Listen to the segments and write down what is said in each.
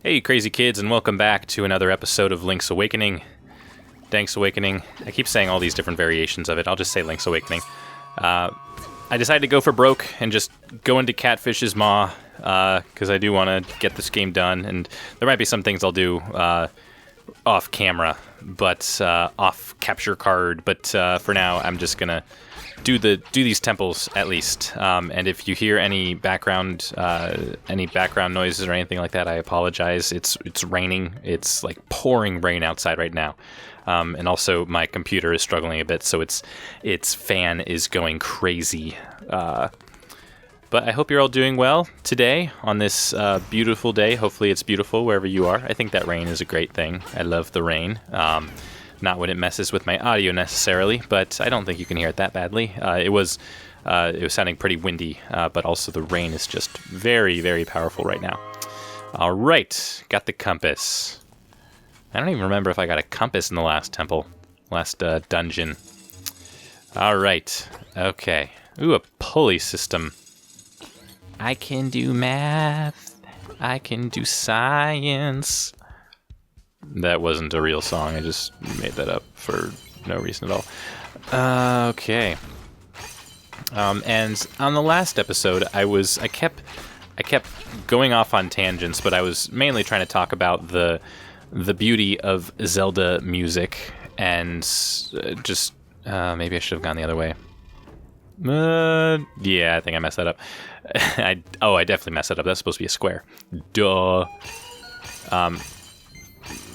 Hey, crazy kids, and welcome back to another episode of Link's Awakening. Thanks, Awakening. I keep saying all these different variations of it. I'll just say Link's Awakening. I decided to go for broke and just go into Catfish's maw, because I do want to get this game done, and there might be some things I'll do off camera, but off capture card, but for now I'm just gonna do these temples at least. And if you hear any background noises or anything like that, I apologize. It's raining. It's like pouring rain outside right now. And also my computer is struggling a bit, so its fan is going crazy. But I hope you're all doing well today on this beautiful day. Hopefully it's beautiful wherever you are. I think that rain is a great thing. I love the rain. Not when it messes with my audio necessarily, but I don't think you can hear it that badly. It was sounding pretty windy, but also the rain is just very, very powerful right now. All right, got the compass. I don't even remember if I got a compass in the last dungeon. All right, okay. Ooh, a pulley system. I can do math. I can do science. That wasn't a real song. I just made that up for no reason at all. Okay. And on the last episode, I kept going off on tangents, but I was mainly trying to talk about the beauty of Zelda music, and just maybe I should have gone the other way. Yeah, I think I messed that up. I definitely messed that up. That's supposed to be a square. Duh.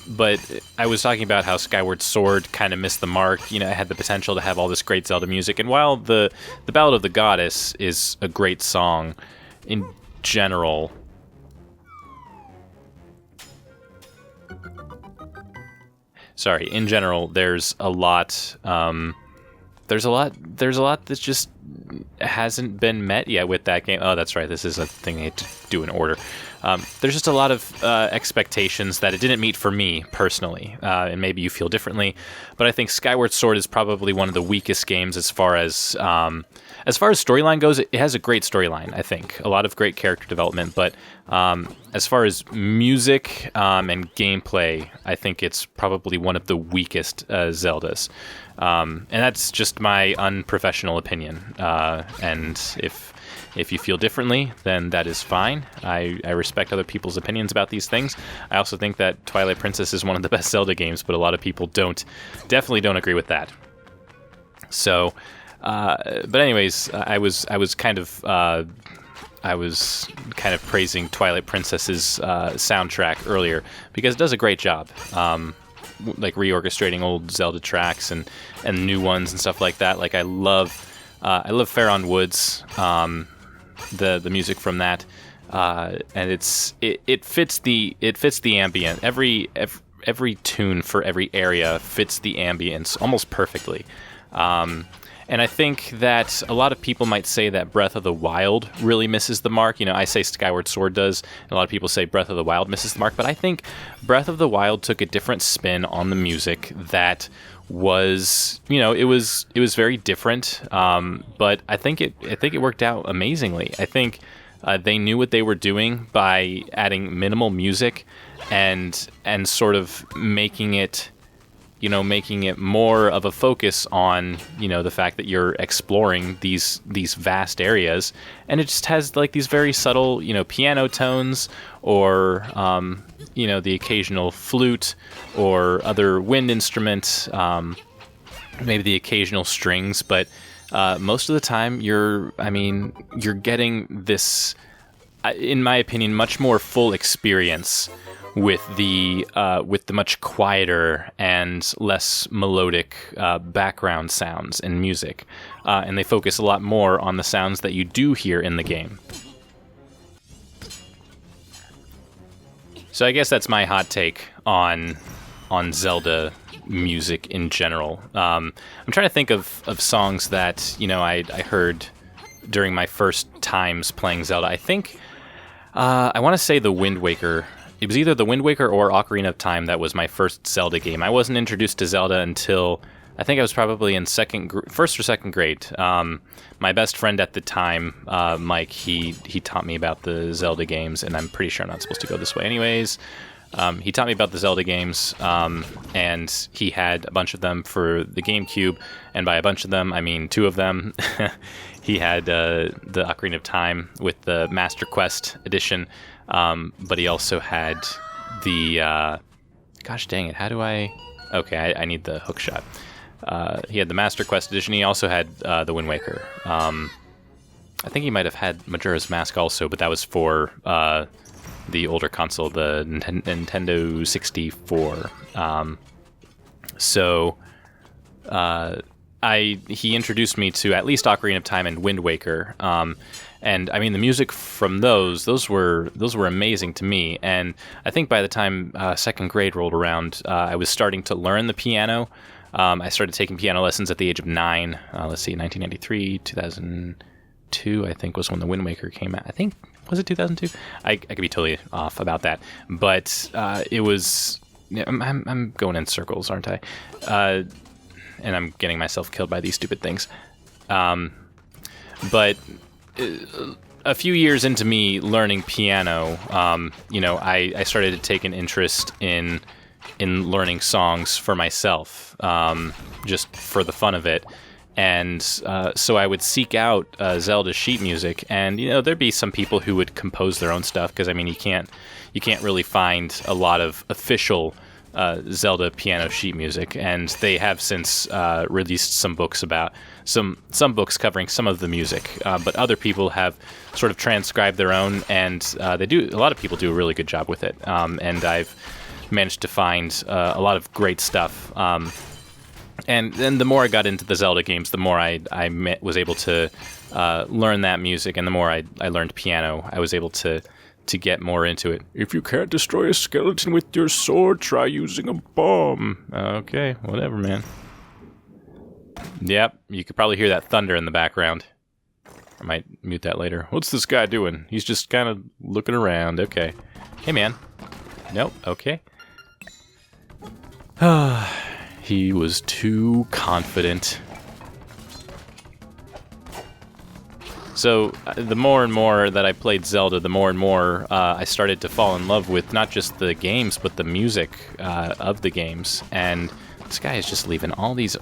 But I was talking about how Skyward Sword kind of missed the mark. You know, it had the potential to have all this great Zelda music. And while the Ballad of the Goddess is a great song, in general, there's a lot that just hasn't been met yet with that game. Oh, that's right. This is a thing they had to do in order. There's just a lot of expectations that it didn't meet for me personally, and maybe you feel differently. But I think Skyward Sword is probably one of the weakest games as far as storyline goes. It has a great storyline, I think, a lot of great character development. But as far as music and gameplay, I think it's probably one of the weakest Zeldas. And that's just my unprofessional opinion. And if you feel differently, then that is fine. I respect other people's opinions about these things. I also think that Twilight Princess is one of the best Zelda games, but a lot of people definitely don't agree with that. So, but anyways, I was kind of praising Twilight Princess's soundtrack earlier because it does a great job. Like reorchestrating old Zelda tracks and new ones and stuff like that. Like I love Faron Woods, the music from that, and it fits the ambient. Every tune for every area fits the ambience almost perfectly. And I think that a lot of people might say that Breath of the Wild really misses the mark. You know, I say Skyward Sword does, and a lot of people say Breath of the Wild misses the mark, but I think Breath of the Wild took a different spin on the music that was, you know, it was very different, but I think it worked out amazingly. I think they knew what they were doing by adding minimal music and sort of making it more of a focus on, you know, the fact that you're exploring these vast areas, and it just has like these very subtle, you know, piano tones or, you know, the occasional flute or other wind instrument, maybe the occasional strings, but most of the time you're getting this, in my opinion, much more full experience with the much quieter and less melodic background sounds and music, and they focus a lot more on the sounds that you do hear in the game. So I guess that's my hot take on Zelda music in general. I'm trying to think of songs that, you know, I heard during my first times playing Zelda. I think I want to say the Wind Waker. It was either the Wind Waker or Ocarina of Time that was my first Zelda game. I wasn't introduced to Zelda until I think I was probably in first or second grade. My best friend at the time, Mike, he taught me about the Zelda games, and I'm pretty sure I'm not supposed to go this way anyways. He taught me about the Zelda games, and he had a bunch of them for the GameCube, and by a bunch of them, I mean 2 of them. He had the Ocarina of Time with the Master Quest edition, but he also had the... gosh dang it, how do I... Okay, I need the hook shot. He had the Master Quest edition. He also had the Wind Waker. I think he might have had Majora's Mask also, but that was for the older console, the Nintendo 64. He introduced me to at least Ocarina of Time and Wind Waker. And I mean, the music from those were amazing to me. And I think by the time second grade rolled around, I was starting to learn the piano. I started taking piano lessons at the age of 9. Let's see, 1993, 2002, I think was when the Wind Waker came out. I think, was it 2002? I could be totally off about that. But it was... I'm going in circles, aren't I? And I'm getting myself killed by these stupid things. But a few years into me learning piano, I started to take an interest in learning songs for myself, just for the fun of it. And so I would seek out Zelda sheet music, and there'd be some people who would compose their own stuff, because I mean you can't really find a lot of official Zelda piano sheet music, and they have since released some books about some books covering some of the music, but other people have sort of transcribed their own, and a lot of people do a really good job with it, and I've managed to find a lot of great stuff. And then the more I got into the Zelda games, the more I was able to learn that music, and the more I learned piano, I was able to get more into it. If you can't destroy a skeleton with your sword, try using a bomb. Okay, whatever, man. Yep, you could probably hear that thunder in the background. I might mute that later. What's this guy doing? He's just kind of looking around. Okay. Hey, man. Nope, okay. He was too confident. So the more and more that I played Zelda, the more and more I started to fall in love with not just the games, but the music of the games. And this guy is just leaving all these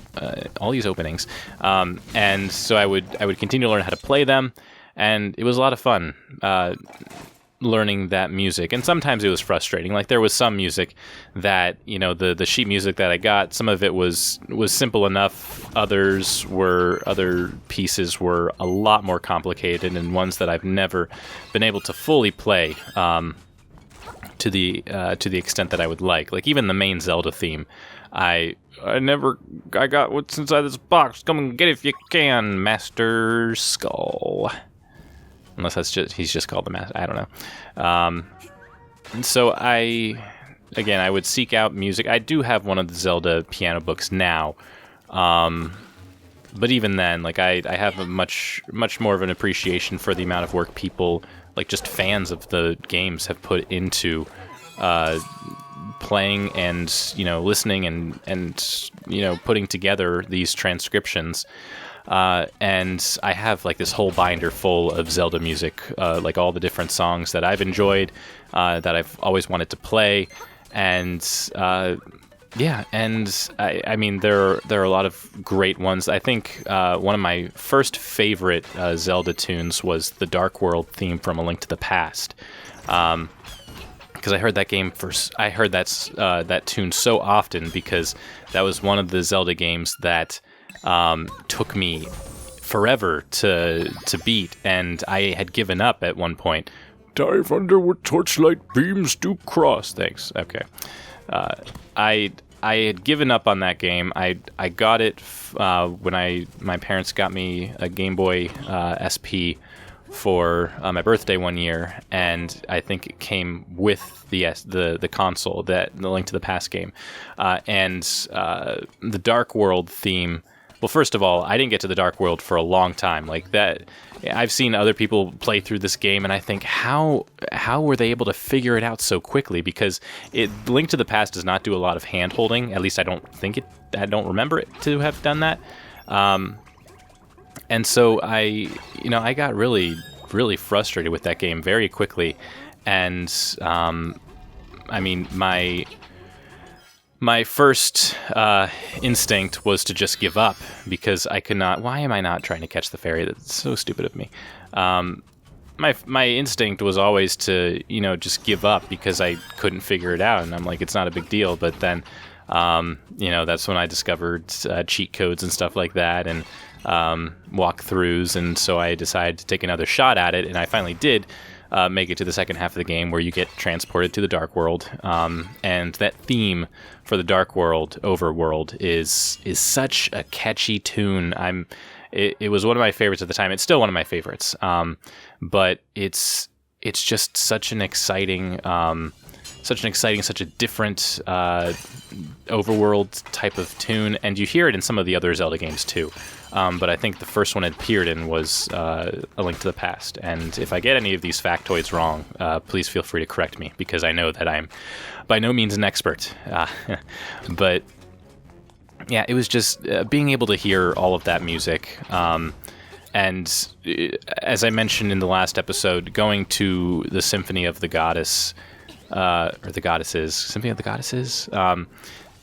openings. And so I would continue to learn how to play them, and it was a lot of fun learning that music. And sometimes it was frustrating. Like there was some music that, the sheet music that I got, some of it was simple enough. Other pieces were a lot more complicated, and ones that I've never been able to fully play to the extent that I would like. Like even the main Zelda theme, I got what's inside this box. Come and get it if you can, Master Skull. Unless he's just called the Master. I don't know. And so I would seek out music. I do have one of the Zelda piano books now. But even then, like I have a much more of an appreciation for the amount of work people, like just fans of the games, have put into playing and listening and putting together these transcriptions. And I have like this whole binder full of Zelda music, like all the different songs that I've enjoyed, that I've always wanted to play, and I mean there are a lot of great ones. I think one of my first favorite Zelda tunes was the Dark World theme from A Link to the Past, because I heard that game first. I heard that tune so often because that was one of the Zelda games that took me forever to beat, and I had given up at one point. Dive under where torchlight beams do cross. Thanks. Okay. I had given up on that game. I got it when my parents got me a Game Boy SP for my birthday one year, and I think it came with the console, the Link to the Past game, and the Dark World theme. Well, first of all, I didn't get to the Dark World for a long time. Like that, I've seen other people play through this game, and I think, how were they able to figure it out so quickly? Because Link to the Past does not do a lot of hand-holding. At least I don't think it don't remember it to have done that. And so I got really, really frustrated with that game very quickly. And, I mean, my first instinct was to just give up because I could not. Why am I not trying to catch the fairy? That's so stupid of me. My instinct was always to, just give up because I couldn't figure it out. And I'm like, it's not a big deal. But then, that's when I discovered cheat codes and stuff like that and walkthroughs. And so I decided to take another shot at it. And I finally did make it to the second half of the game where you get transported to the Dark World. And that theme for the Dark World, Overworld, is such a catchy tune. It was one of my favorites at the time. It's still one of my favorites. But it's just such an exciting, such a different overworld type of tune, and you hear it in some of the other Zelda games too. But I think the first one it appeared in was A Link to the Past. And if I get any of these factoids wrong, please feel free to correct me, because I know that I'm by no means an expert. But yeah, it was just being able to hear all of that music. And as I mentioned in the last episode, going to the Symphony of the Goddess, or the Goddesses, Symphony of the Goddesses,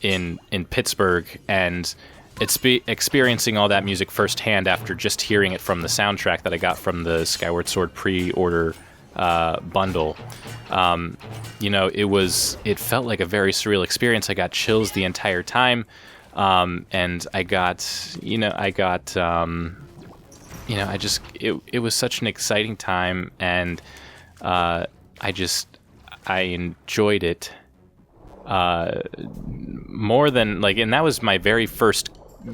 in Pittsburgh, and experiencing all that music firsthand after just hearing it from the soundtrack that I got from the Skyward Sword pre-order bundle. It felt like a very surreal experience. I got chills the entire time, and it was such an exciting time, and I enjoyed it more than and that was my very first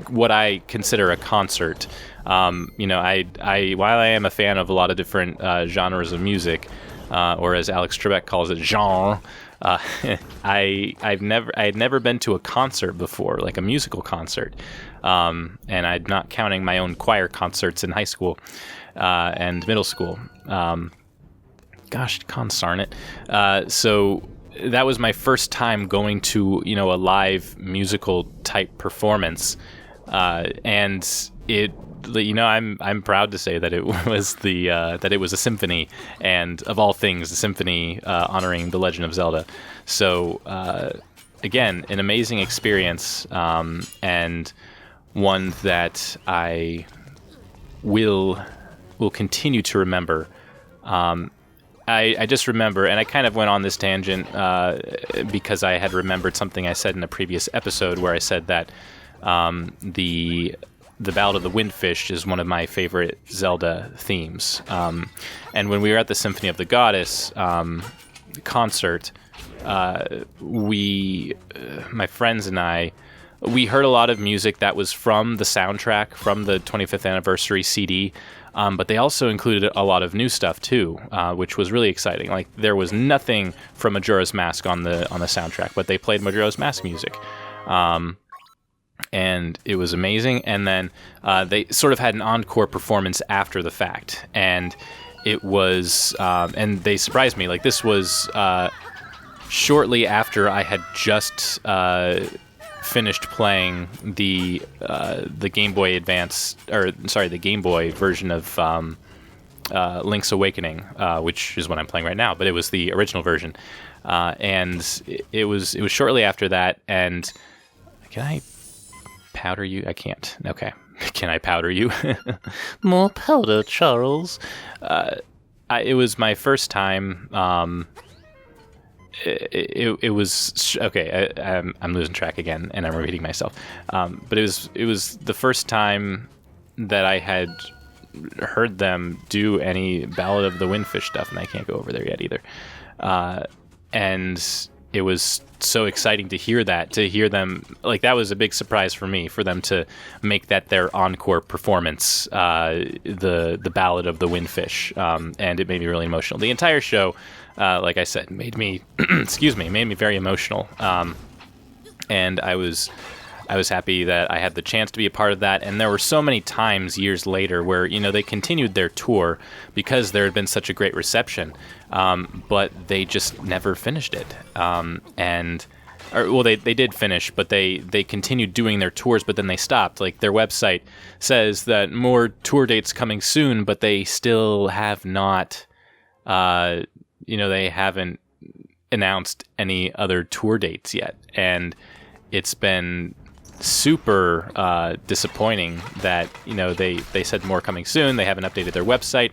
what I consider a concert. While I am a fan of a lot of different genres of music, or as Alex Trebek calls it, genre, I had never been to a concert before, like a musical concert, and I'm not counting my own choir concerts in high school and middle school. Gosh, consarn it. So that was my first time going to, a live musical type performance. And it, I'm proud to say that it was that it was a symphony, and of all things, a symphony honoring The Legend of Zelda. So, again, an amazing experience, and one that I will continue to remember. I just remember, and I kind of went on this tangent because I had remembered something I said in a previous episode where I said that the Ballad of the Windfish is one of my favorite Zelda themes. And when we were at the Symphony of the Goddess concert, my friends and I, we heard a lot of music that was from the soundtrack, from the 25th anniversary CD, but they also included a lot of new stuff too, which was really exciting. Like, there was nothing from Majora's Mask on the soundtrack, but they played Majora's Mask music, and it was amazing. And then they sort of had an encore performance after the fact, and it was, and they surprised me. Like, this was shortly after I had just finished playing the Game Boy Advance, the Game Boy version of Link's Awakening, which is what I'm playing right now, but it was the original version, and it was shortly after that. And can I powder you? I can't. Okay. Can I powder you? More powder, Charles. It was my first time. It was okay. I'm losing track again, and I'm repeating myself. But it was the first time that I had heard them do any Ballad of the Windfish stuff, and I can't go over there yet either. And it was so exciting to hear them. Like, that was a big surprise for me, for them to make that their encore performance, the Ballad of the Windfish, and it made me really emotional. The entire show, like I said, made me made me very emotional, and I was happy that I had the chance to be a part of that. And there were so many times years later where they continued their tour because there had been such a great reception, but they just never finished it. And or well, they did finish, but they continued doing their tours, but then they stopped. Like their website says that more tour dates coming soon, but they still have not, they haven't announced any other tour dates yet, and it's been super disappointing that they said more coming soon. They haven't updated their website,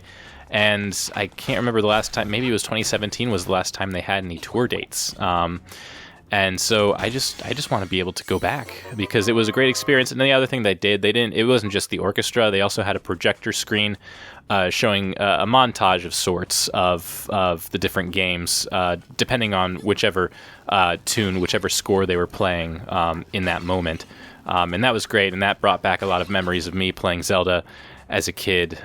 and I can't remember the last time. Maybe it was 2017 was the last time they had any tour dates. And so I just want to be able to go back because it was a great experience. And then the other thing they did, it wasn't just the orchestra. They also had a projector screen showing a montage of sorts of the different games, depending on whichever tune, whichever score they were playing in that moment. And that was great. And that brought back a lot of memories of me playing Zelda as a kid.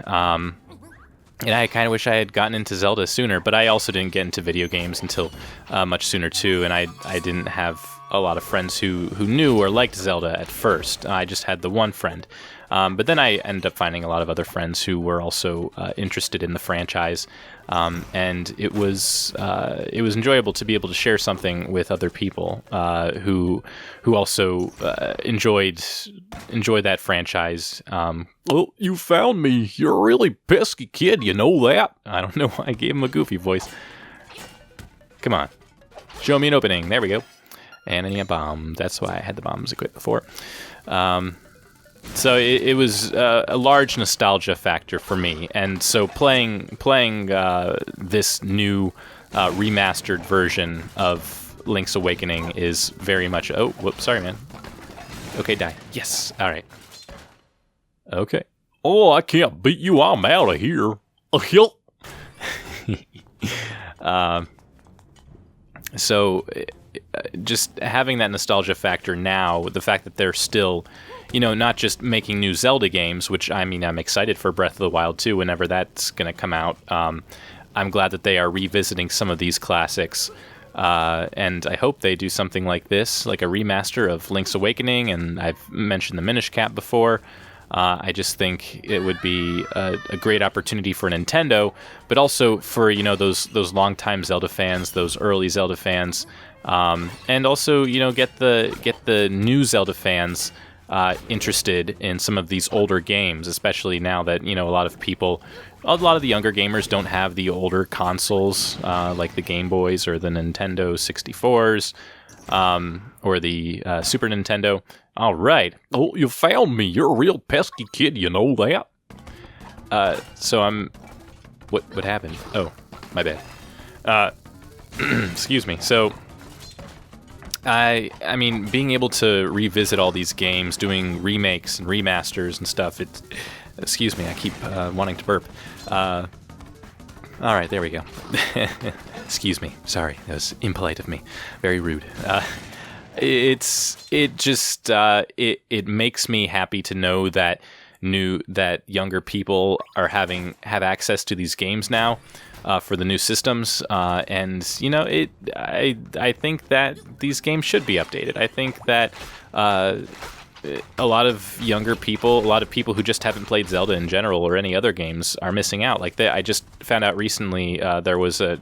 And I kind of wish I had gotten into Zelda sooner, but I also didn't get into video games until much sooner too, and I didn't have a lot of friends who knew or liked Zelda at first. I just had the one friend. But then I ended up finding a lot of other friends who were also interested in the franchise, and it was enjoyable to be able to share something with other people who also enjoyed that franchise. Well, you found me. You're a really pesky kid, you know that? I don't know why I gave him a goofy voice. Come on. Show me an opening. There we go. And I need a bomb. That's why I had the bombs equipped before. So it was a large nostalgia factor for me, and so playing this new remastered version of Link's Awakening is very much. Oh, whoops! Sorry, man. Okay, die. Yes. All right. Okay. Oh, I can't beat you. I'm out of here. So just having that nostalgia factor now, the fact that they're still, not just making new Zelda games, which I'm excited for Breath of the Wild 2 whenever that's going to come out. I'm glad that they are revisiting some of these classics. And I hope they do something like this, like a remaster of Link's Awakening. And I've mentioned the Minish Cap before. I just think it would be a great opportunity for Nintendo, but also for those longtime Zelda fans, those early Zelda fans, and also get the new Zelda fans interested in some of these older games, especially now that a lot of the younger gamers don't have the older consoles like the Game Boys or the Nintendo 64s or the Super Nintendo. All right. Oh, you found me. You're a real pesky kid, you know that? So I'm... What happened? Oh, my bad. Excuse me. So, being able to revisit all these games, doing remakes and remasters and stuff, excuse me, I keep wanting to burp. All right, there we go. Excuse me. Sorry, that was impolite of me. Very rude. It makes me happy to know that younger people have access to these games now for the new systems, and I think that these games should be updated. I think that a lot of younger people, a lot of people who just haven't played Zelda in general or any other games are missing out. Like I just found out recently there was an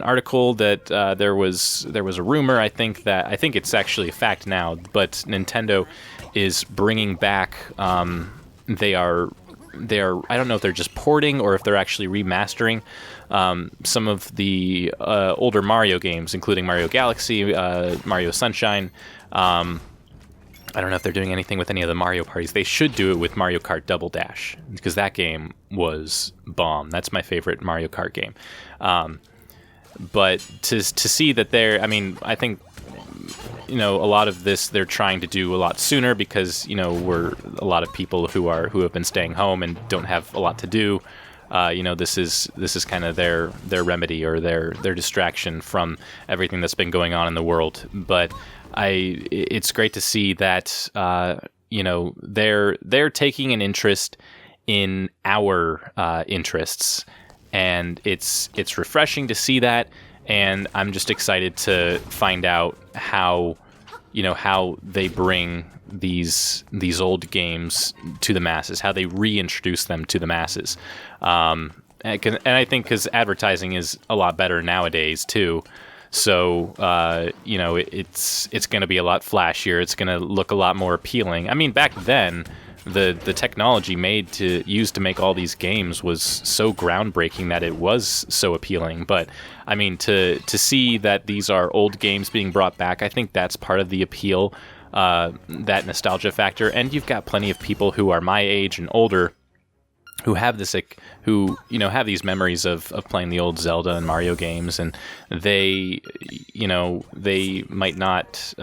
article that there was a rumor. I think it's actually a fact now, but Nintendo is bringing back. They are. I don't know if they're just porting or if they're actually remastering some of the older Mario games, including Mario Galaxy, Mario Sunshine. I don't know if they're doing anything with any of the Mario parties. They should do it with Mario Kart Double Dash, because that game was bomb. That's my favorite Mario Kart game. But to see that I think a lot of this they're trying to do a lot sooner because we're a lot of people who have been staying home and don't have a lot to do. This is kind of their remedy or their distraction from everything that's been going on in the world. But it's great to see that they're taking an interest in our interests, and it's refreshing to see that. And I'm just excited to find out how they bring these old games to the masses, how they reintroduce them to the masses. And I think because advertising is a lot better nowadays too. So it's going to be a lot flashier. It's going to look a lot more appealing. I mean, back then, the technology used to make all these games was so groundbreaking that it was so appealing. But I mean, to see that these are old games being brought back, I think that's part of the appeal, that nostalgia factor. And you've got plenty of people who are my age and older who have this, have these memories of playing the old Zelda and Mario games, and they might not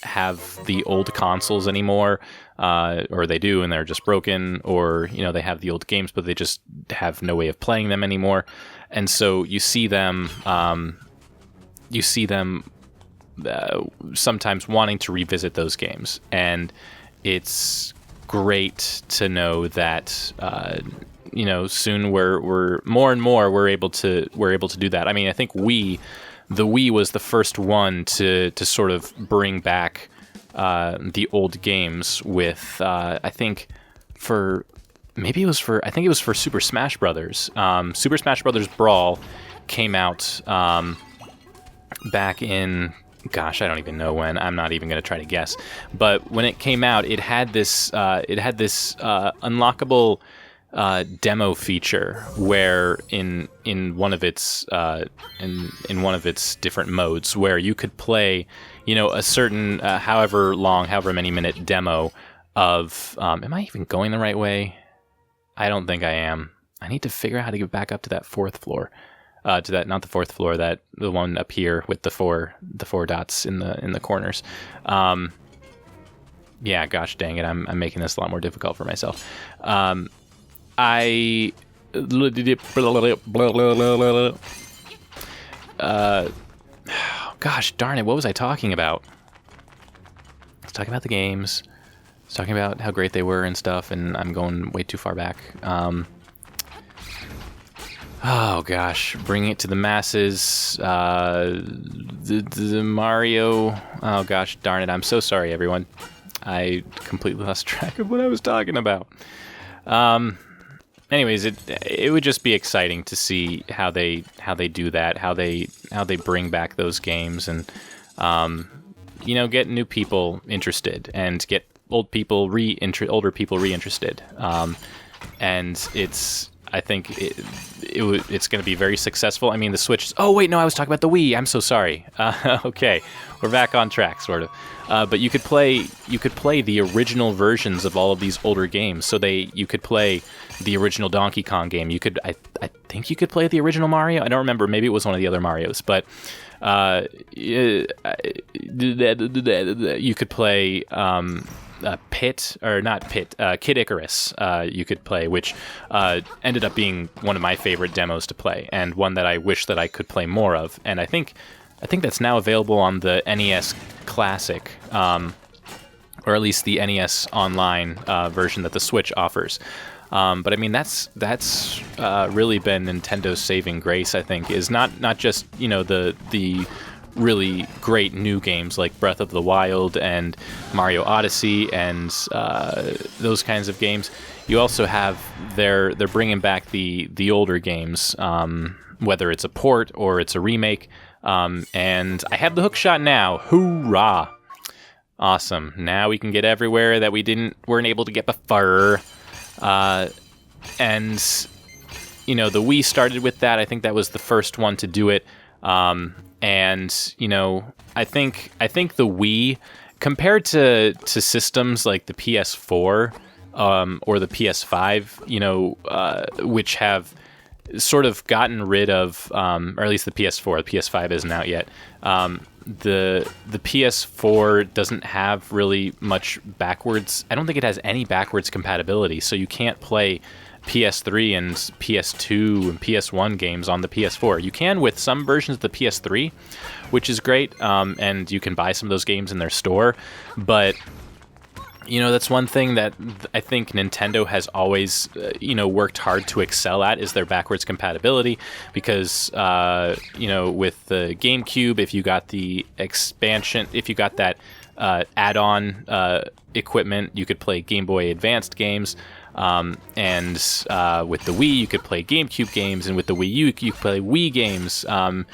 have the old consoles anymore, or they do and they're just broken, or they have the old games but they just have no way of playing them anymore, and so you see them sometimes wanting to revisit those games, and it's great to know that soon we're more and more we're able to do that. I mean, I think the Wii was the first one to sort of bring back the old games with I think it was for Super Smash Brothers. Super Smash Brothers Brawl came out back in, gosh, I don't even know when. I'm not even going to try to guess. But when it came out, it had this unlockable demo feature where in one of its in one of its different modes, where you could play a certain however many minute demo of am I even going the right way? I don't think I am. I need to figure out how to get back up to that fourth floor. To that, not the fourth floor, the one up here with the four dots in the corners. Yeah, gosh dang it, I'm making this a lot more difficult for myself. Gosh darn it, what was I talking about? I was talking about the games. I was talking about how great they were and stuff, and I'm going way too far back. Oh gosh, bringing it to the masses. The Mario. Oh gosh, darn it! I'm so sorry, everyone. I completely lost track of what I was talking about. Anyways, it would just be exciting to see how they do that, how they bring back those games, and get new people interested and get older people reinterested. And I think it's going to be very successful. I mean, the Switch. Oh wait, no, I was talking about the Wii. I'm so sorry. Okay, we're back on track, sort of. But you could play the original versions of all of these older games. So you could play the original Donkey Kong game. I think you could play the original Mario. I don't remember. Maybe it was one of the other Marios. But you could play Kid Icarus. You could play, which ended up being one of my favorite demos to play, and one that I wish that I could play more of. And I think that's now available on the NES Classic, or at least the NES Online version that the Switch offers. But I mean, that's really been Nintendo's saving grace. I think is not just the really great new games like Breath of the Wild and Mario Odyssey and those kinds of games. You also have they're bringing back the older games, whether it's a port or it's a remake. And I have the hook shot now. Hoorah! Awesome. Now we can get everywhere that we weren't able to get before. And the Wii started with that. I think that was the first one to do it. And I think the Wii, compared to systems like the PS4 or the PS5, which have sort of gotten rid of, or at least the PS4. The PS5 isn't out yet. The PS4 doesn't have really much backwards. I don't think it has any backwards compatibility, so you can't play PS3 and PS2 and PS1 games on the PS4. You can with some versions of the PS3, which is great, and you can buy some of those games in their store. But that's one thing that I think Nintendo has always worked hard to excel at, is their backwards compatibility, because with the GameCube, if you got the expansion, if you got that add-on equipment, you could play Game Boy Advanced games. And with the Wii, you could play GameCube games, and with the Wii U, you could play Wii games. And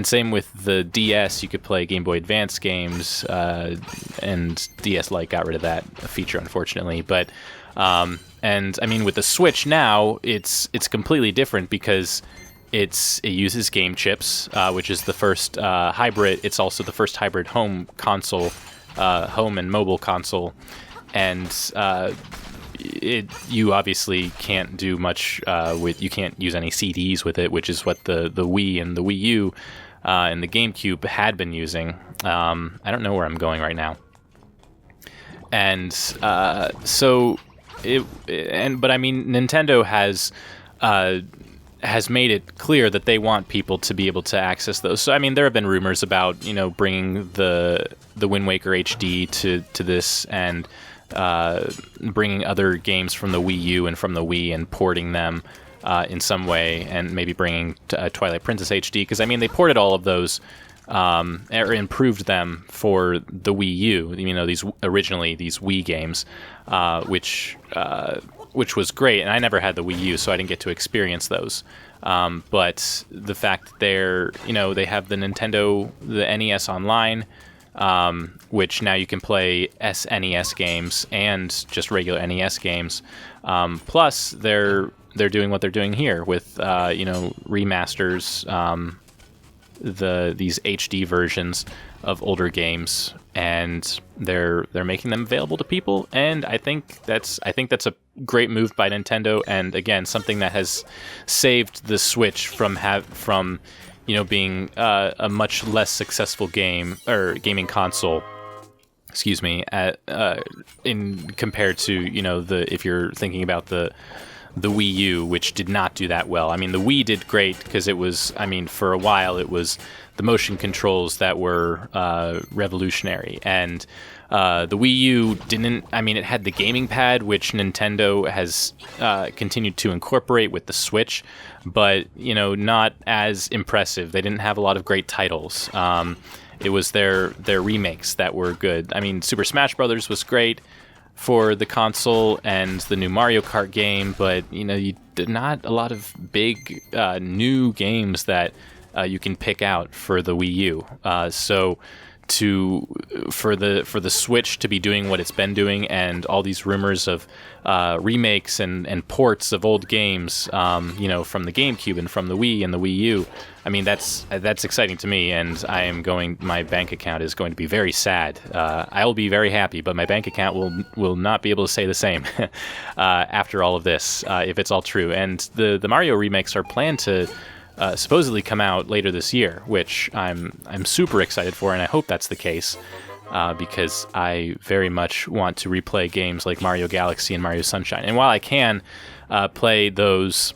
same with the DS, you could play Game Boy Advance games, and DS Lite got rid of that feature, unfortunately. But and I mean, with the Switch now, it's completely different because it uses game chips, which is the first hybrid. It's also the first hybrid home console, home and mobile console, and you obviously can't do much you can't use any CDs with it, which is what the Wii and the Wii U and the GameCube had been using. I don't know where I'm going right now, and but I mean, Nintendo has made it clear that they want people to be able to access those. So I mean, there have been rumors about bringing the Wind Waker HD to this, and bringing other games from the Wii U and from the Wii and porting them in some way, and maybe bringing Twilight Princess HD, because I mean, they ported all of those or improved them for the Wii U. These Wii games, which was great, and I never had the Wii U, so I didn't get to experience those. But the fact that they have the NES Online, which now you can play SNES games and just regular NES games. Plus, they're doing what they're doing here with remasters, these HD versions of older games, and they're making them available to people. And I think that's a great move by Nintendo, and again, something that has saved the Switch from being a much less successful gaming console. Excuse me, in compared to if you're thinking about the Wii U, which did not do that well. I mean, the Wii did great because it was, for a while it was the motion controls that were revolutionary, and the Wii U didn't. It had the gaming pad, which Nintendo has continued to incorporate with the Switch, but not as impressive. They didn't have a lot of great titles. It was their remakes that were good. Super Smash Brothers was great for the console, and the new Mario Kart game, but you did not a lot of big new games that you can pick out for the Wii U. So for the Switch to be doing what it's been doing, and all these rumors of remakes and ports of old games, from the GameCube and from the Wii and the Wii U, that's exciting to me, and my bank account is going to be very sad. I will be very happy, but my bank account will not be able to say the same after all of this, if it's all true. And the Mario remakes are planned to supposedly come out later this year, which I'm super excited for, and I hope that's the case, because I very much want to replay games like Mario Galaxy and Mario Sunshine. And while I can play those,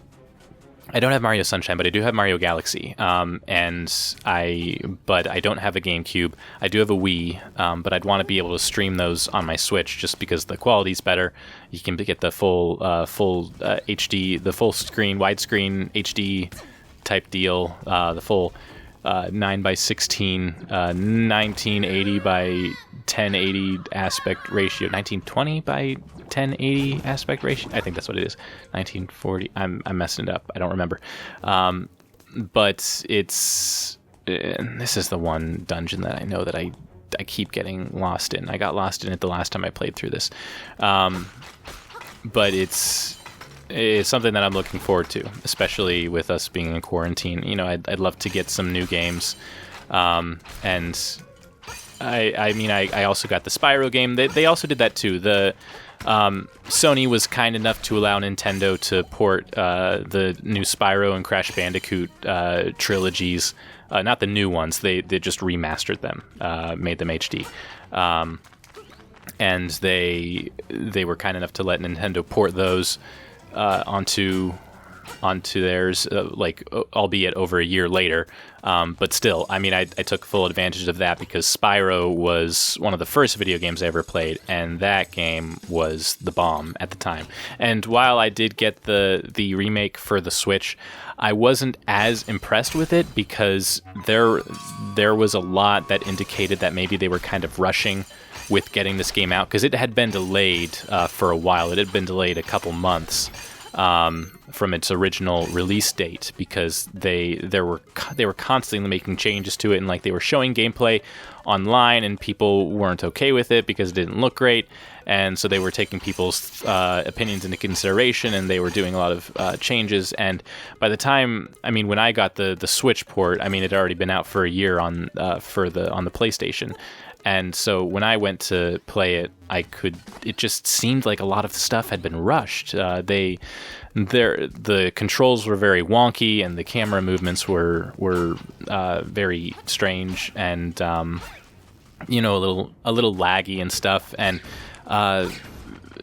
I don't have Mario Sunshine, but I do have Mario Galaxy, but I don't have a GameCube. I do have a Wii, but I'd want to be able to stream those on my Switch just because the quality's better. You can get the full HD, the full screen, widescreen HD type deal, the full 9:16, 1980 by 1080 aspect ratio, 1920 by 1080 aspect ratio. I think that's what it is. 1940. I'm messing it up. I don't remember. But it's this is the one dungeon that I know that I keep getting lost in. I got lost in it the last time I played through this. But it's something that I'm looking forward to, especially with us being in quarantine. I'd love to get some new games, and I also got the Spyro game. They also did that too. The Sony was kind enough to allow Nintendo to port the new Spyro and Crash Bandicoot trilogies, not the new ones. They just remastered them, made them HD. And they were kind enough to let Nintendo port those onto theirs, albeit over a year later. But still, I took full advantage of that because Spyro was one of the first video games I ever played, and that game was the bomb at the time. And while I did get the remake for the Switch, I wasn't as impressed with it because there was a lot that indicated that maybe they were kind of rushing with getting this game out, because it had been delayed for a while. It had been delayed a couple months from its original release date, because they were constantly making changes to it, and like they were showing gameplay online and people weren't okay with it because it didn't look great, and so they were taking people's opinions into consideration, and they were doing a lot of changes. And by the time, I mean, when I got the Switch port, I mean, it had already been out for a year on the PlayStation. And so when I went to play it, it just seemed like a lot of the stuff had been rushed. The controls were very wonky, and the camera movements were very strange, and a little laggy and stuff. And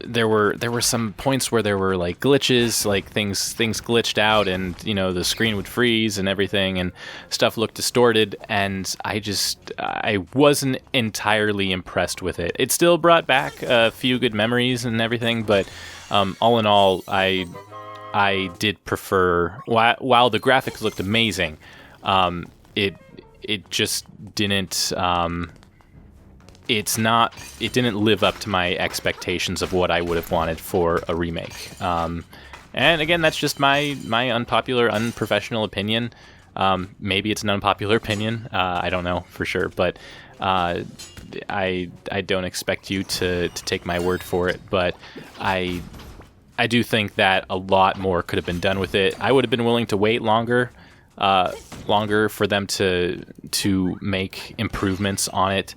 there were some points where there were like glitches, like things glitched out, and the screen would freeze and everything, and stuff looked distorted, and I wasn't entirely impressed with it. It still brought back a few good memories and everything, but all in all, I did prefer, while the graphics looked amazing, it just didn't. It didn't live up to my expectations of what I would have wanted for a remake. And again, that's just my unpopular, unprofessional opinion. Maybe it's an unpopular opinion. I don't know for sure, but I don't expect you to take my word for it. But I do think that a lot more could have been done with it. I would have been willing to wait longer for them to make improvements on it.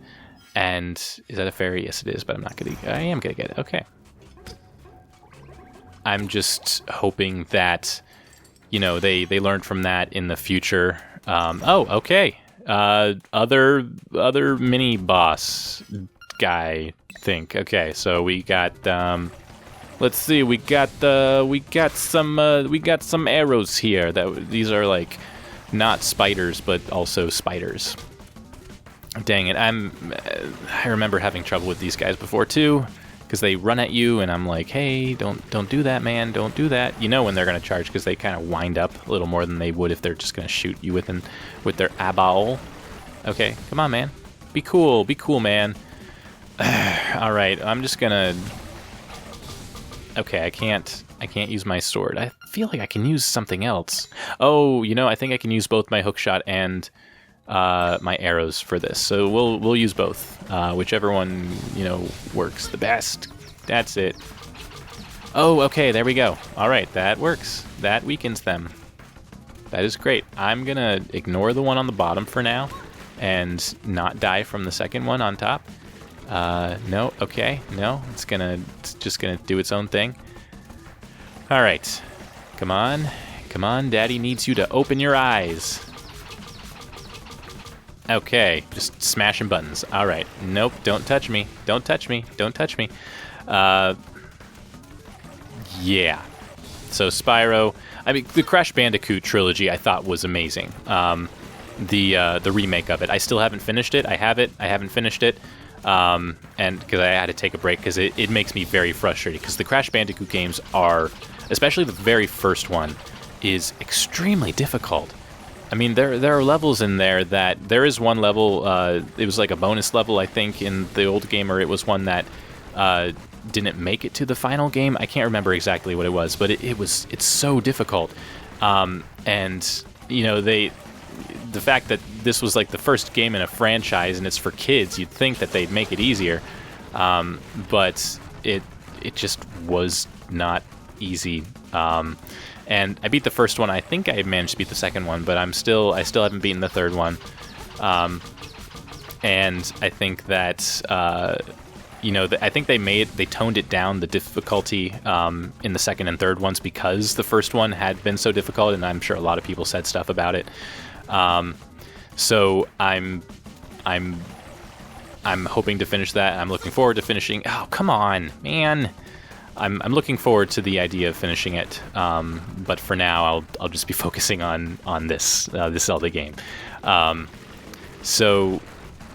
And is that a fairy? Yes, it is, but I am gonna get it. Okay. I'm just hoping that, they learned from that in the future. Okay. Other mini boss guy, think. Okay, so we got let's see, we got some arrows here. These are like not spiders, but also spiders. Dang it, I remember having trouble with these guys before too, because they run at you, and I'm like, hey, don't do that, man, don't do that. When they're gonna charge, because they kind of wind up a little more than they would if they're just gonna shoot you with their eyeball. Okay, come on, man, be cool, man. All right, I'm just gonna. Okay, I can't use my sword. I feel like I can use something else. Oh, I think I can use both my hookshot and my arrows for this, so we'll use both, whichever one works the best. That's it. Oh, okay, there we go. All right, that works. That weakens them. That is great. I'm gonna ignore the one on the bottom for now and not die from the second one on top. No, okay, no, it's just gonna do its own thing. All right, come on, Daddy needs you to open your eyes. Okay, just smashing buttons. All right. Nope, don't touch me. Don't touch me. Yeah. So Spyro, I mean, the Crash Bandicoot trilogy I thought was amazing. The remake of it. I still haven't finished it. I haven't finished it. And because I had to take a break, because it makes me very frustrated, because the Crash Bandicoot games are, especially the very first one, is extremely difficult. I mean, there are levels in there that, there is one level, it was like a bonus level, I think, in the old game, or it was one that didn't make it to the final game. I can't remember exactly what it was, but it's so difficult. And, the fact that this was like the first game in a franchise and it's for kids, you'd think that they'd make it easier. But it just was not easy. And I beat the first one. I think I managed to beat the second one, but I still haven't beaten the third one. And I think that I think they toned it down, the difficulty, in the second and third ones, because the first one had been so difficult, and I'm sure a lot of people said stuff about it. So I'm hoping to finish that. I'm looking forward to finishing. Oh, come on, man. I'm looking forward to the idea of finishing it, but for now I'll just be focusing on this Zelda game. So,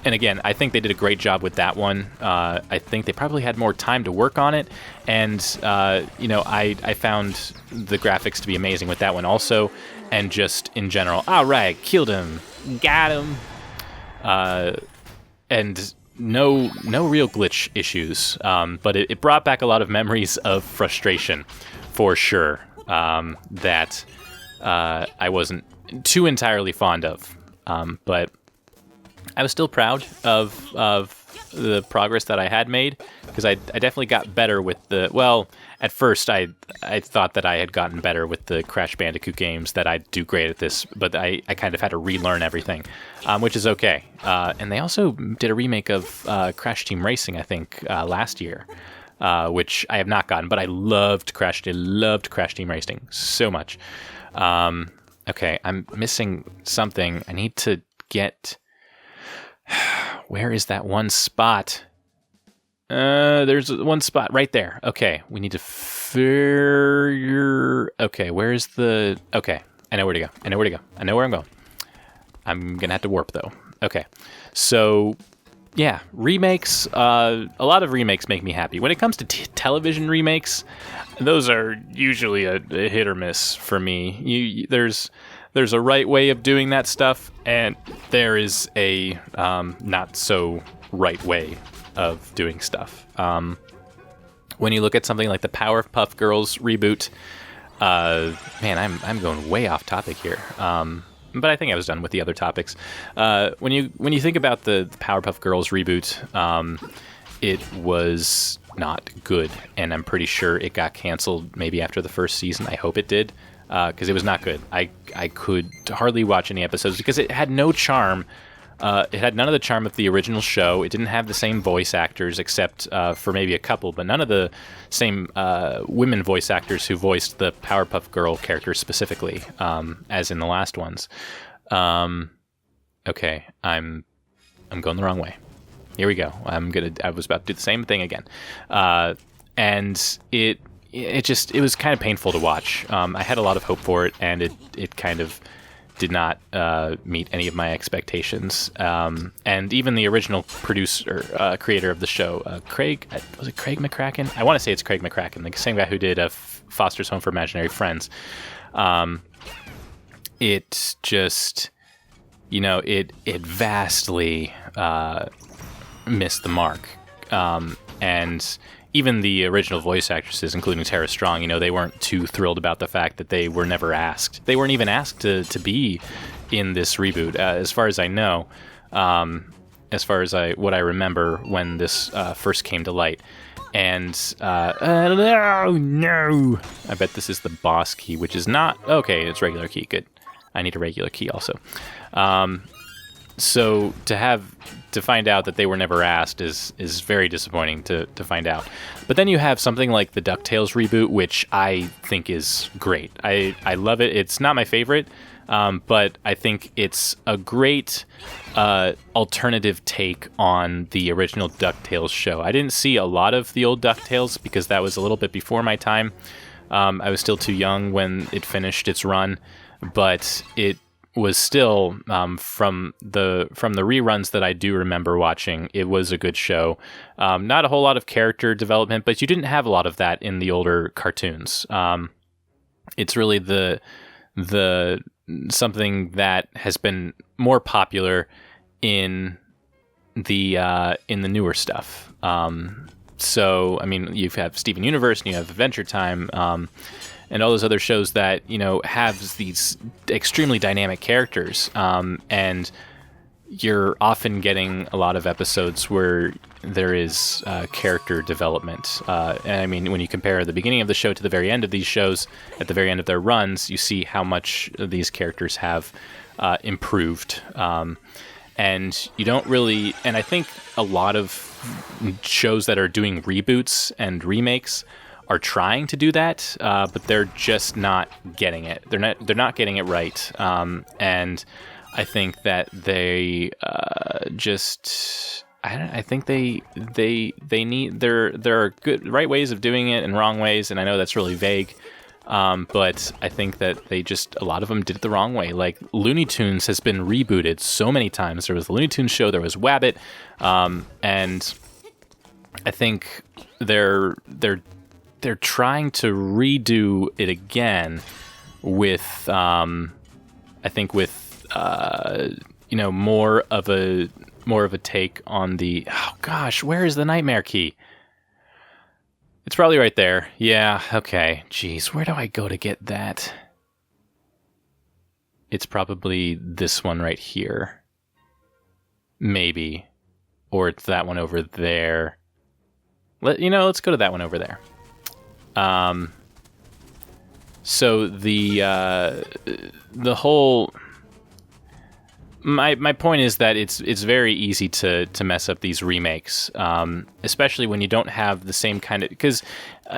and again, I think they did a great job with that one. I think they probably had more time to work on it, and I found the graphics to be amazing with that one also, and just in general. All right, killed him, got him, and no real glitch issues, but it brought back a lot of memories of frustration, for sure, that I wasn't too entirely fond of. But I was still proud of the progress that I had made, because I definitely got better with the, well, at first I thought that I had gotten better with the Crash Bandicoot games, that I'd do great at this, but I kind of had to relearn everything, which is okay. And they also did a remake of Crash Team Racing, I think, last year, which I have not gotten, but I loved Crash Team Racing so much. Okay, I'm missing something. I need to get... Where is that one spot? There's one spot right there. Okay, we need to figure... Okay, where is the... Okay, I know where to go. I know where I'm going. I'm gonna have to warp, though. Okay, so... Yeah, remakes. A lot of remakes make me happy. When it comes to television remakes, those are usually a hit or miss for me. There's a right way of doing that stuff, and there is a not so right way of doing stuff. When you look at something like the Powerpuff Girls reboot, man, I'm going way off topic here. But I think I was done with the other topics. When you think about the Powerpuff Girls reboot, it was not good, and I'm pretty sure it got canceled maybe after the first season. I hope it did, because it was not good. I could hardly watch any episodes because it had no charm. It had none of the charm of the original show. It didn't have the same voice actors, except for maybe a couple, but none of the same women voice actors who voiced the Powerpuff Girl characters specifically, as in the last ones. Okay, I'm going the wrong way. Here we go. I was about to do the same thing again, and it was kind of painful to watch. I had a lot of hope for it, and it kind of did not meet any of my expectations. And even the original creator of the show, Craig McCracken? I want to say it's Craig McCracken, the same guy who did Foster's Home for Imaginary Friends. It just, it vastly missed the mark. And even the original voice actresses, including Tara Strong, they weren't too thrilled about the fact that they were never asked. They weren't even asked to be in this reboot, as far as I know, as far as what I remember when this first came to light. And, no! I bet this is the boss key, which is not... Okay, it's regular key, good. I need a regular key also. So to find out that they were never asked is very disappointing to find out. But then you have something like the DuckTales reboot, which I think is great. I love it. It's not my favorite, but I think it's a great alternative take on the original DuckTales show. I didn't see a lot of the old DuckTales because that was a little bit before my time. I was still too young when it finished its run, but it was still, from the reruns that I do remember watching, it was a good show. Not a whole lot of character development, but you didn't have a lot of that in the older cartoons. It's really the something that has been more popular in the newer stuff. So, I mean, you have Steven Universe and you have Adventure Time, and all those other shows that, have these extremely dynamic characters. And you're often getting a lot of episodes where there is character development. And I mean, when you compare the beginning of the show to the very end of these shows, at the very end of their runs, you see how much these characters have improved. And you don't really... And I think a lot of shows that are doing reboots and remakes are trying to do that, but they're just not getting it. They're not getting it right. And I think that they I think they need... There are right ways of doing it and wrong ways, and I know that's really vague. But I think that a lot of them did it the wrong way. Like Looney Tunes has been rebooted so many times. There was the Looney Tunes show, there was Wabbit, and I think they're trying to redo it again with, more of more of a take on the... Oh, gosh, where is the Nightmare Key? It's probably right there. Yeah, okay. Jeez, where do I go to get that? It's probably this one right here. Maybe. Or it's that one over there. Let's go to that one over there. So the whole... My point is that it's very easy to mess up these remakes, especially when you don't have the same kind of... Because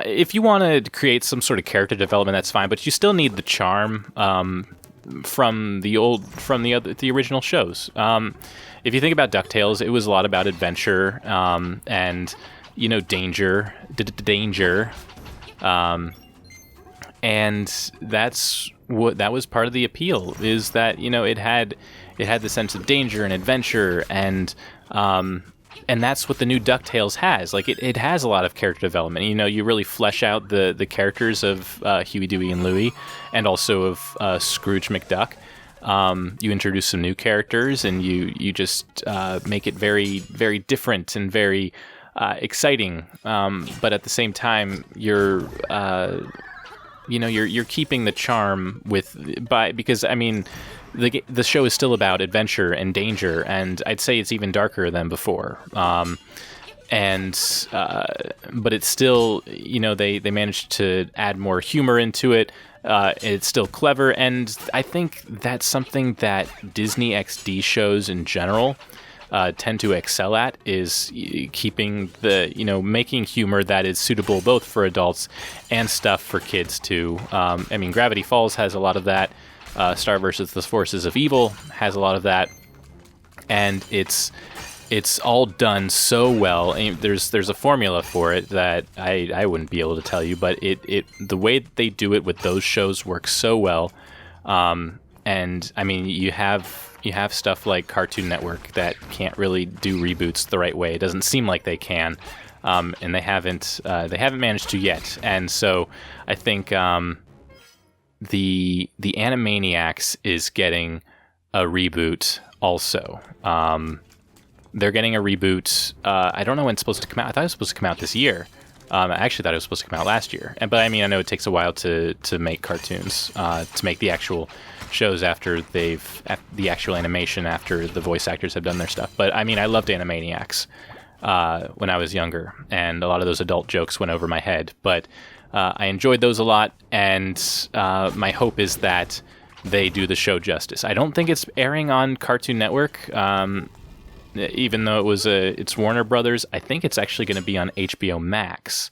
if you want to create some sort of character development, that's fine, but you still need the charm from the original shows. If you think about DuckTales, it was a lot about adventure and danger, and that was part of the appeal, is that it had the sense of danger and adventure, and that's what the new DuckTales has. Like it has a lot of character development. You really flesh out the characters of Huey, Dewey, and Louie, and also of Scrooge McDuck. You introduce some new characters, and you just make it very, very different and very exciting. But at the same time, you're keeping the charm because the show is still about adventure and danger, and I'd say it's even darker than before. But it's still, they managed to add more humor into it. It's still clever, and I think that's something that Disney XD shows in general tend to excel at, is keeping making humor that is suitable both for adults and stuff for kids too. Gravity Falls has a lot of that. Star vs. the Forces of Evil has a lot of that, and it's all done so well. There's a formula for it that I wouldn't be able to tell you, but the way they do it with those shows works so well. You have stuff like Cartoon Network that can't really do reboots the right way. It doesn't seem like they can, and they haven't managed to yet. And so I think the Animaniacs is getting a reboot also. They're getting a reboot. I don't know when it's supposed to come out. I thought it was supposed to come out this year. I actually thought it was supposed to come out last year. But I know it takes a while to make cartoons, to make the actual shows after the actual animation, after the voice actors have done their stuff. But I loved Animaniacs when I was younger, and a lot of those adult jokes went over my head. But I enjoyed those a lot, and my hope is that they do the show justice. I don't think it's airing on Cartoon Network, even though it's Warner Brothers. I think it's actually going to be on HBO Max,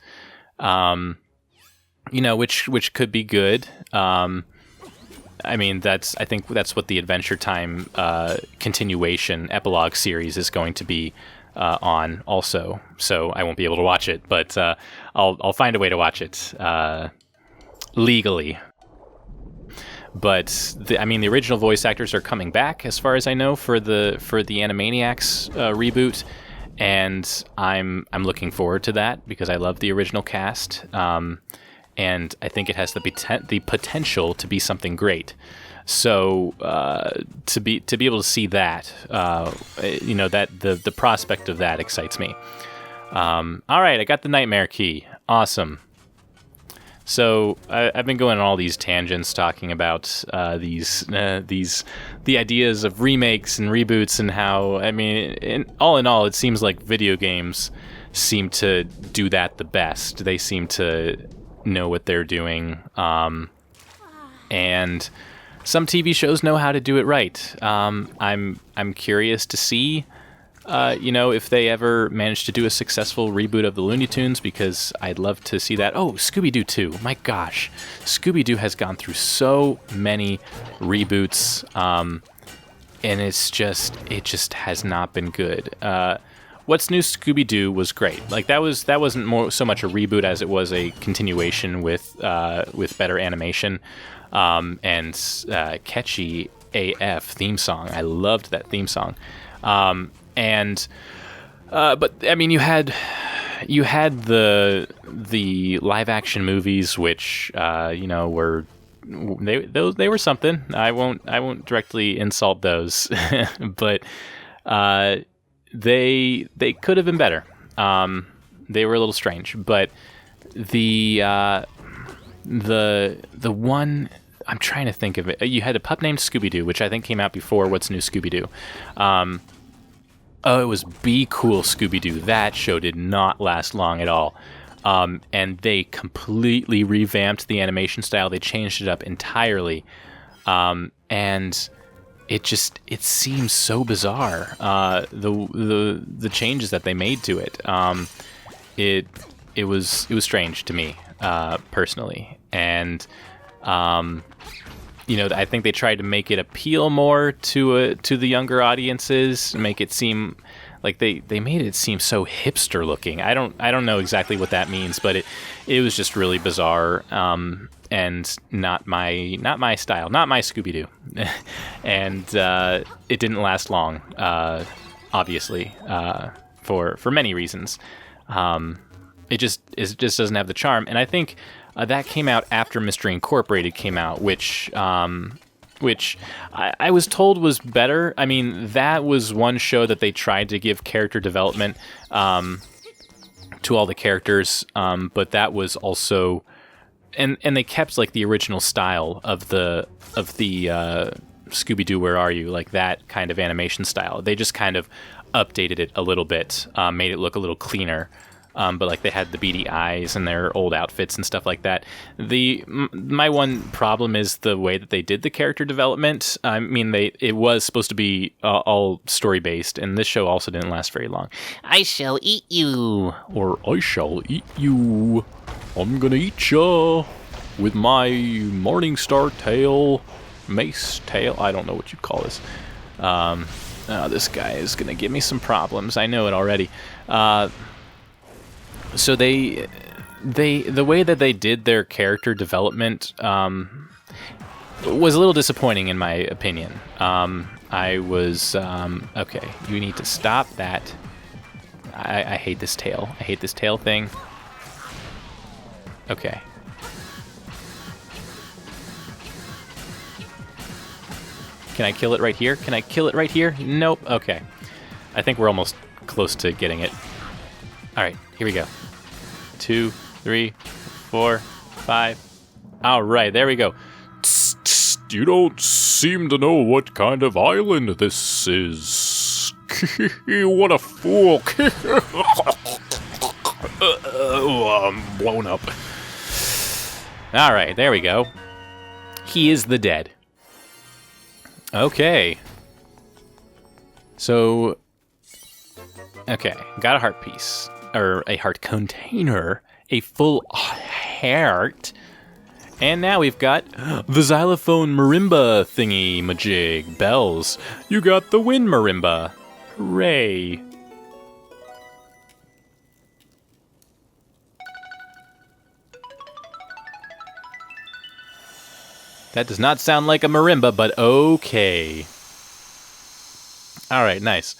which could be good. I think that's what the Adventure Time continuation epilogue series is going to be on also. So I won't be able to watch it, but I'll find a way to watch it legally. But the original voice actors are coming back, as far as I know, for the Animaniacs reboot, and I'm looking forward to that because I love the original cast, and I think it has the potential to be something great. So to be able to see that, that the prospect of that excites me. All right, I got the Nightmare Key. Awesome. So I've been going on all these tangents talking about the ideas of remakes and reboots, and how all in all, it seems like video games seem to do that the best. They seem to know what they're doing, and some TV shows know how to do it right. I'm curious to see. If they ever manage to do a successful reboot of the Looney Tunes, because I'd love to see that. Oh, Scooby-Doo 2. My gosh. Scooby-Doo has gone through so many reboots, and it just has not been good. What's New Scooby-Doo was great. Like that wasn't so much a reboot as it was a continuation with better animation, and catchy AF theme song. I loved that theme song. But you had the live action movies, which were they were something. I won't directly insult those, but they could have been better. They were a little strange, but the one, I'm trying to think of it. You had a pup named Scooby-Doo, which I think came out before What's New Scooby-Doo. It was Be Cool Scooby-Doo. That show did not last long at all. And they completely revamped the animation style. They changed it up entirely. And it seems so bizarre. The changes that they made to it. It was strange to me, personally. And I think they tried to make it appeal more to the younger audiences, make it seem like they made it seem so hipster looking. I don't know exactly what that means, but it was just really bizarre, and not my style, not my Scooby-Doo. And it didn't last long, obviously, for many reasons. It just doesn't have the charm, and I think that came out after Mystery Incorporated came out, which I was told was better. I mean, that was one show that they tried to give character development to all the characters, but that was also, and they kept like the original style of the Scooby-Doo, Where Are You? Like that kind of animation style. They just kind of updated it a little bit, made it look a little cleaner. But like they had the beady eyes and their old outfits and stuff like that. My one problem is the way that they did the character development. I mean, it was supposed to be all story based, and this show also didn't last very long. I shall eat you, or I shall eat you. I'm gonna eat ya with my Morningstar tail, mace tail. I don't know what you call this. This guy is gonna give me some problems. I know it already. So the way that they did their character development was a little disappointing in my opinion. I was okay. You need to stop that. I hate this tail. I hate this tail thing. Okay. Can I kill it right here? Can I kill it right here? Nope. Okay. I think we're almost close to getting it. All right, here we go. 2, 3, 4, 5. All right, there we go. You don't seem to know what kind of island this is. What a fool. I'm blown up. All right, there we go. He is the dead. Okay. So, okay, got a heart piece. Or a heart container, a full heart, and now we've got the xylophone marimba thingy majig bells. You got the wind marimba. Hooray. That does not sound like a marimba, but okay. All right, nice.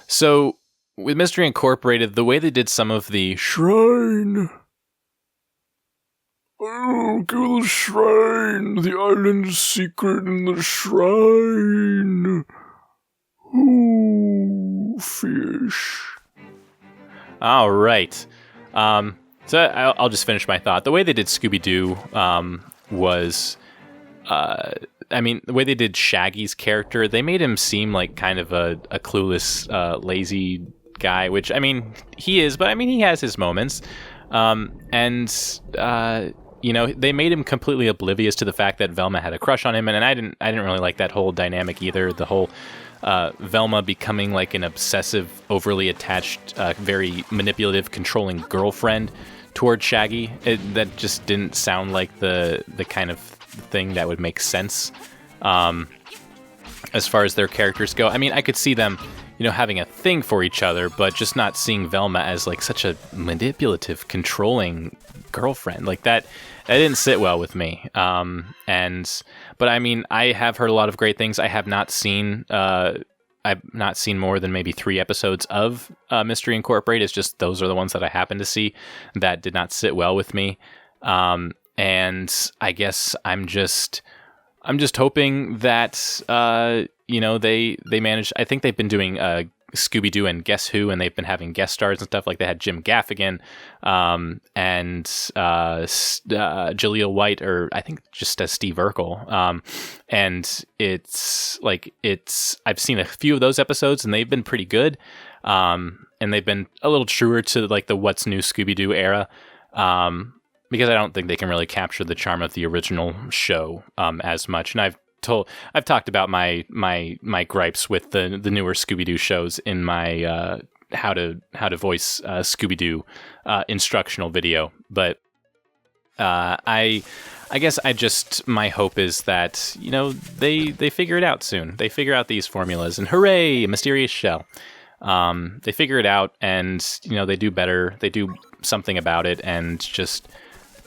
So with Mystery Incorporated, the way they did some of the shrine. Oh, go to the shrine. The island's secret in the shrine. Ooh, fish. All right. So I'll just finish my thought. The way they did Scooby-Doo was, I mean, the way they did Shaggy's character, they made him seem like kind of a clueless, lazy guy, which, I mean, he is, but I mean, he has his moments. They made him completely oblivious to the fact that Velma had a crush on him, and I didn't really like that whole dynamic either. The whole Velma becoming like an obsessive, overly attached, very manipulative, controlling girlfriend toward Shaggy. That just didn't sound like the kind of thing that would make sense as far as their characters go. I mean, I could see them, having a thing for each other, but just not seeing Velma as like such a manipulative, controlling girlfriend. Like that didn't sit well with me. But I mean, I have heard a lot of great things. I've not seen more than maybe 3 episodes of Mystery Incorporated. It's just those are the ones that I happen to see that did not sit well with me. And I guess I'm just hoping that they manage. I think they've been doing Scooby-Doo and Guess Who, and they've been having guest stars and stuff. Like they had Jim Gaffigan and Jaleel White, or I think just as Steve Urkel. And I've seen a few of those episodes, and they've been pretty good. And they've been a little truer to like the What's New Scooby-Doo era. Because I don't think they can really capture the charm of the original show as much. And I've talked about my gripes with the newer Scooby-Doo shows in my how to voice Scooby-Doo instructional video. But I guess my hope is that, you know, they figure it out soon. They figure out these formulas, and hooray, Mysterious Shell. They figure it out, and, you know, they do better. They do something about it, and just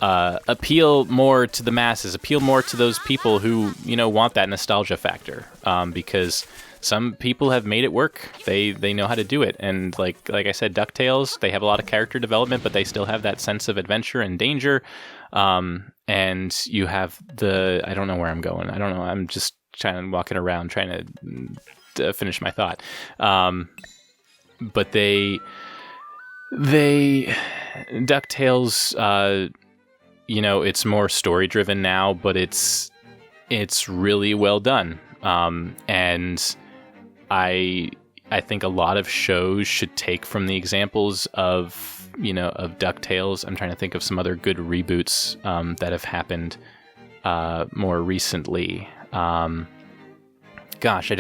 appeal more to the masses, appeal more to those people who, you know, want that nostalgia factor. Because some people have made it work. They know how to do it. And like I said, DuckTales, they have a lot of character development, but they still have that sense of adventure and danger. And you have I don't know where I'm going. I don't know. I'm just walking around trying to finish my thought. But DuckTales, you know, it's more story driven now, but it's really well done. And I think a lot of shows should take from the examples of DuckTales. I'm trying to think of some other good reboots that have happened more recently. Gosh, I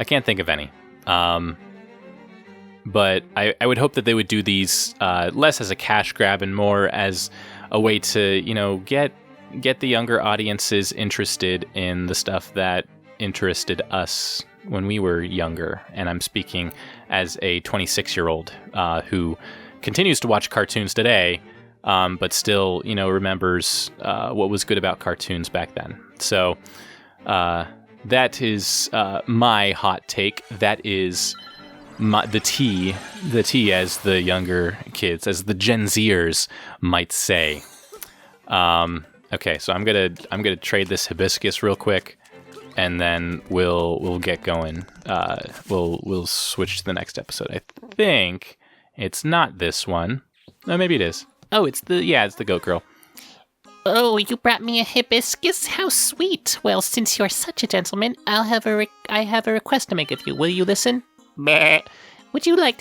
can't think of any. But I would hope that they would do these less as a cash grab and more as a way to, you know, get the younger audiences interested in the stuff that interested us when we were younger. And I'm speaking as a 26-year-old who continues to watch cartoons today, but still, you know, remembers what was good about cartoons back then. So that is my hot take. That is the tea as the younger kids, as the Gen Zers might say. Okay, so I'm gonna trade this hibiscus real quick, and then we'll get going. We'll switch to the next episode. I think it's not this one. No, maybe it is. Oh, it's the goat girl. Oh, you brought me a hibiscus? How sweet. Well, since you're such a gentleman, I have a request to make of you. Will you listen? Meh. Would you take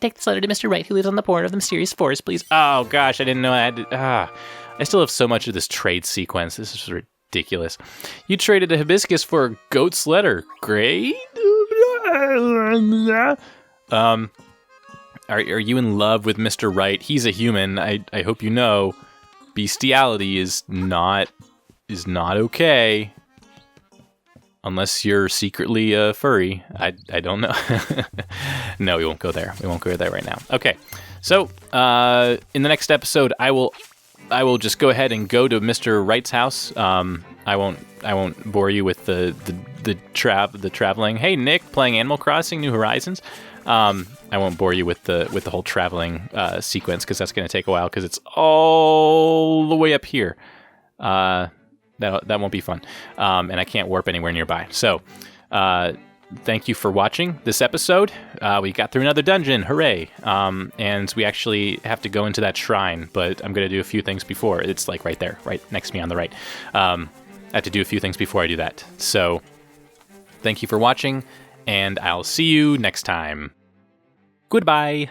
this letter to Mr. Wright, who lives on the border of the mysterious forest, please? Oh gosh, I didn't know I had to. I still have so much of this trade sequence. This is ridiculous. You traded a hibiscus for a goat's letter. Great. Are you in love with Mr. Wright? He's a human. I hope you know. Bestiality is not okay. Unless you're secretly a furry. I don't know. No, we won't go there. We won't go there right now. Okay. So, in the next episode, I will just go ahead and go to Mr. Wright's house. I won't bore you with the traveling. Hey, Nick, playing Animal Crossing: New Horizons. I won't bore you with the whole traveling sequence, because that's going to take a while, because it's all the way up here. That won't be fun. And I can't warp anywhere nearby. So, thank you for watching this episode. We got through another dungeon. Hooray. And we actually have to go into that shrine, but I'm going to do a few things before. It's like right there, right next to me on the right. I have to do a few things before I do that. So, thank you for watching, and I'll see you next time. Goodbye.